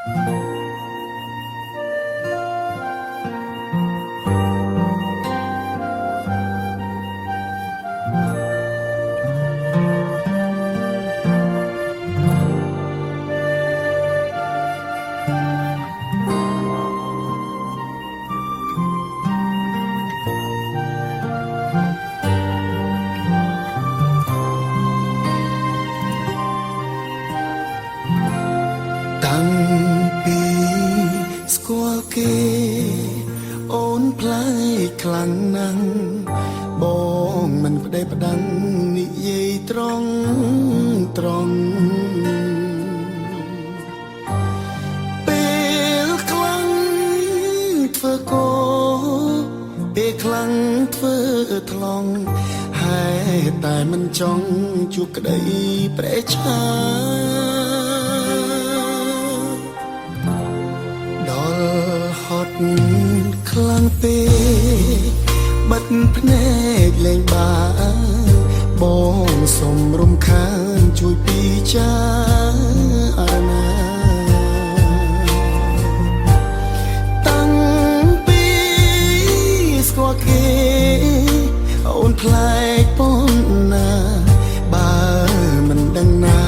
តាំងពីស្គាល់គេអូនផ្លាយខ្លាំងណាស់បងមិនប្តេផ្ដាំងនិយាយត្រង់ពេលខ្លាំងធ្វើកោពេលខ្លាំងធ្វើថ្លង់ហេតុតែមិនចង់ជួបក្តីប្រេឆាហត់ខ្លាំងពេកបិទភ្នែកលេងបានបងសុំរំខានជួយពិចារណាតាំងពីស្គាល់គេអូនផ្លែកប៉ុណ្ណាបើមិនដឹងណា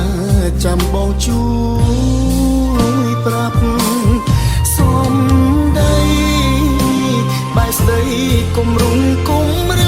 ចាំបងជួយប្រាប់សុំដីបែកស្ដីគុំរុំគុំរ